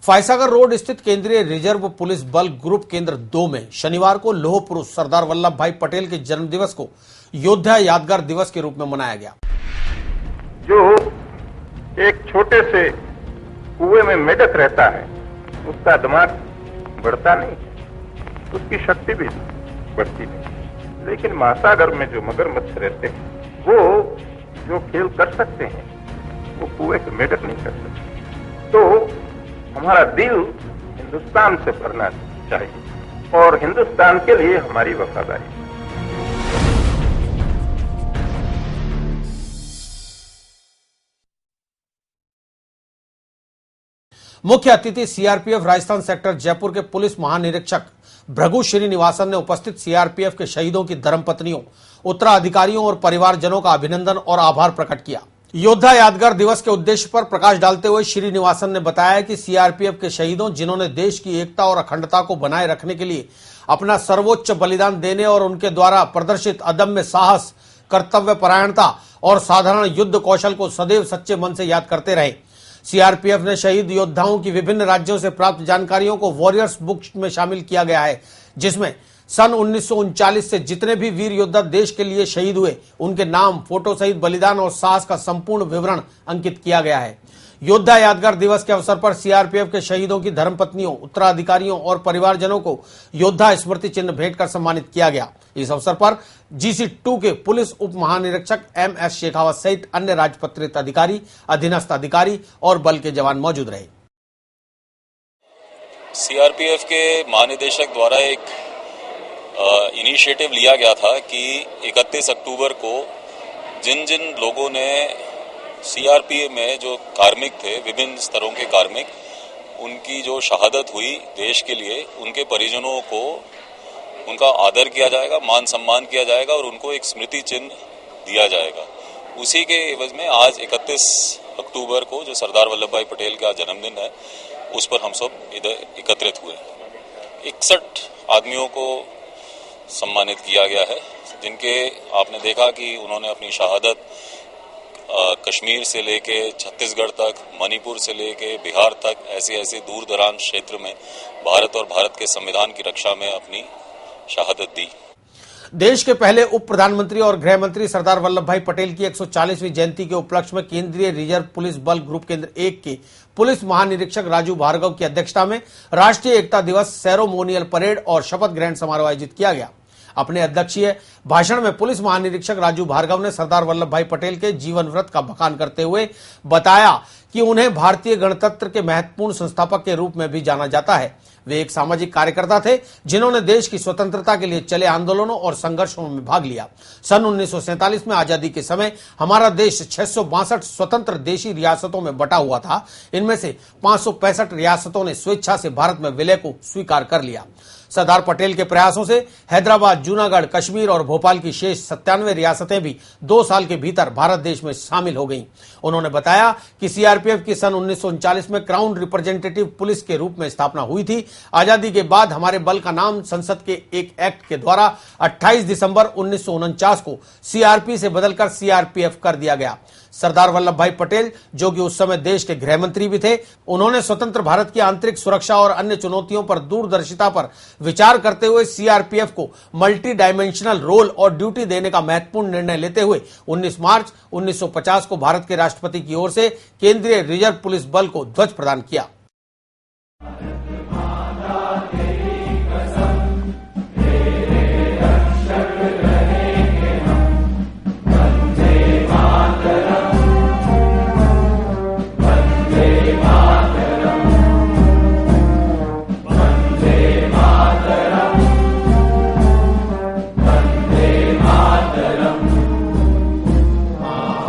Foy Sagar road स्थित केंद्रीय reserve police बल ग्रुप केंद्र 2 में शनिवार को लौह पुरुष सरदार वल्लभ भाई पटेल के जन्म दिवस को योद्धा यादगार दिवस के रूप में मनाया गया। जो एक छोटे से कुएं में मेढक रहता है, उसका दिमाग बढ़ता नहीं, उसकी शक्ति भी बढ़ती नहीं, लेकिन महासागर में जो मगरमच्छ रहते हैं वो जो खेल कर सकते हैं वो कुएं के मेढक नहीं कर सकते। तो हमारा दिल हिंदुस्तान से भरना चाहिए और हिंदुस्तान के लिए हमारी वफादारी। मुख्य अतिथि सीआरपीएफ राजस्थान सेक्टर जयपुर के पुलिस महानिरीक्षक भृगु श्रीनिवासन ने उपस्थित सीआरपीएफ के शहीदों की धर्मपत्नियों, उत्तराधिकारियों और परिवारजनों का अभिनंदन और आभार प्रकट किया। योद्धा यादगार दिवस के उद्देश्य पर प्रकाश डालते हुए श्रीनिवासन ने बताया कि सीआरपीएफ के शहीदों, जिन्होंने देश की एकता और अखंडता को बनाए रखने के लिए अपना सर्वोच्च बलिदान देने और उनके द्वारा प्रदर्शित अदम्य साहस, कर्तव्य परायणता और साधारण युद्ध कौशल को सदैव सच्चे मन से याद करते रहे। सीआरपीएफ ने शहीद योद्धाओं की विभिन्न राज्यों से प्राप्त जानकारियों को वॉरियर्स बुक में शामिल किया गया है, जिसमें सन 1939 से जितने भी वीर योद्धा देश के लिए शहीद हुए, उनके नाम, फोटो सहित बलिदान और साहस का संपूर्ण विवरण अंकित किया गया है। योद्धा यादगार दिवस के अवसर पर सीआरपीएफ के शहीदों की धर्मपत्नियों, उत्तराधिकारियों और परिवारजनों को योद्धा स्मृति चिन्ह भेंट कर सम्मानित किया गया। इस अवसर पर GC2 के पुलिस उप महानिरीक्षक MS शेखावत सहित अन्य राजपत्रित अधिकारी, अधीनस्थ अधिकारी और बल के जवान मौजूद रहे। सीआरपीएफ के महानिदेशक द्वारा एक इनिशिएटिव लिया गया था कि 31 अक्टूबर को जिन जिन लोगों ने सीआरपीएफ में जो कार्मिक थे, विभिन्न स्तरों के कार्मिक, उनकी जो शहादत हुई देश के लिए, उनके परिजनों को उनका आदर किया जाएगा, मान सम्मान किया जाएगा और उनको एक स्मृति चिन्ह दिया जाएगा। उसी के एवज में आज 31 अक्टूबर को जो सरदार वल्लभ भाई पटेल का जन्मदिन है, उस पर हम सब इधर एकत्रित हुए। 61 आदमियों को सम्मानित किया गया है, जिनके आपने देखा कि उन्होंने अपनी शहादत कश्मीर से लेके छत्तीसगढ़ तक, मणिपुर से लेके बिहार तक, ऐसे दूर दराज क्षेत्र में भारत और भारत के संविधान की रक्षा में अपनी शहादत दी। देश के पहले उप प्रधानमंत्री और गृह मंत्री सरदार वल्लभ भाई पटेल की 140वीं जयंती के उपलक्ष्य में केंद्रीय रिजर्व पुलिस बल ग्रुप केंद्र 1 के पुलिस महानिरीक्षक राजू भार्गव की अध्यक्षता में राष्ट्रीय एकता दिवस सेरेमोनियल परेड और शपथ ग्रहण समारोह आयोजित किया गया। अपने अध्यक्षीय भाषण में पुलिस महानिरीक्षक राजू भार्गव ने सरदार वल्लभ भाई पटेल के जीवन व्रत का बखान करते हुए बताया कि उन्हें भारतीय गणतंत्र के महत्वपूर्ण संस्थापक के रूप में भी जाना जाता है। वे एक सामाजिक कार्यकर्ता थे, जिन्होंने देश की स्वतंत्रता के लिए चले आंदोलनों और संघर्षों में भाग लिया। सन 1947 में आजादी के समय हमारा देश 662 स्वतंत्र देशी रियासतों में बटा हुआ था। इनमें से 565 रियासतों ने स्वेच्छा से भारत में विलय को स्वीकार कर लिया। सरदार पटेल के प्रयासों से हैदराबाद, जूनागढ़, कश्मीर और भोपाल की शेष 97 रियासतें भी 2 साल के भीतर भारत देश में शामिल हो गईं। उन्होंने बताया कि सीआरपीएफ की सन 1939 में क्राउन रिप्रेजेंटेटिव पुलिस के रूप में स्थापना हुई थी। आजादी के बाद हमारे बल का नाम संसद के एक एक्ट के द्वारा 28 दिसंबर 1949 को सीआरपी से बदलकर सीआरपीएफ कर दिया गया। सरदार वल्लभ भाई पटेल, जो कि उस समय देश के गृह मंत्री भी थे, उन्होंने स्वतंत्र भारत की आंतरिक सुरक्षा और अन्य चुनौतियों पर दूरदर्शिता पर विचार करते हुए सीआरपीएफ को मल्टी डायमेंशनल रोल और ड्यूटी देने का महत्वपूर्ण निर्णय लेते हुए 19 मार्च 1950 को भारत के राष्ट्रपति की ओर से केंद्रीय रिजर्व पुलिस बल को ध्वज प्रदान किया।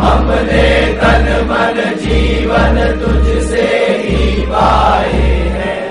हमने तन मन जीवन तुझसे ही पाए हैं,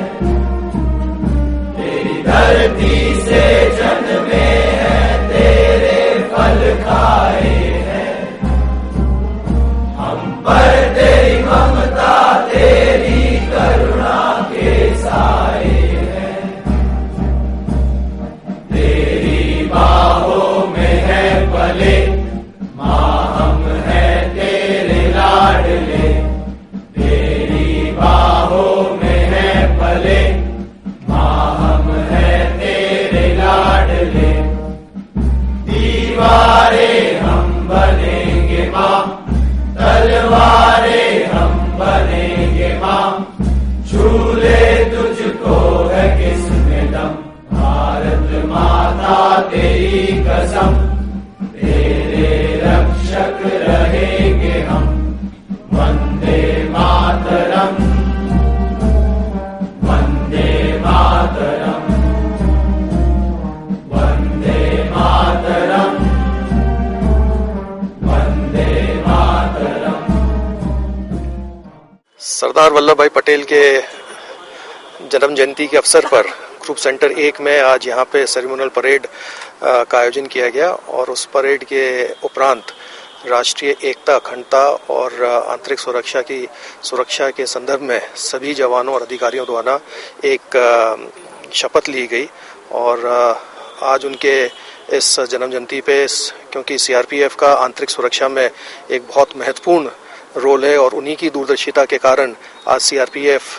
सरदार वल्लभ भाई पटेल के जन्म जयंती के अवसर पर ग्रुप सेंटर 1 में आज यहाँ पे सेरेमोनियल परेड का आयोजन किया गया और उस परेड के उपरांत राष्ट्रीय एकता, अखंडता और आंतरिक सुरक्षा के संदर्भ में सभी जवानों और अधिकारियों द्वारा एक शपथ ली गई। और आज उनके इस जन्म जयंती पे क्योंकि सीआरपीएफ का आंतरिक सुरक्षा में एक बहुत महत्वपूर्ण रोल है और उन्हीं की दूरदर्शिता के कारण आज सीआरपीएफ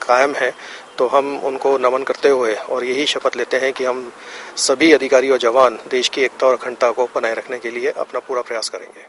कायम है, तो हम उनको नमन करते हुए और यही शपथ लेते हैं कि हम सभी अधिकारी और जवान देश की एकता और अखंडता को बनाए रखने के लिए अपना पूरा प्रयास करेंगे।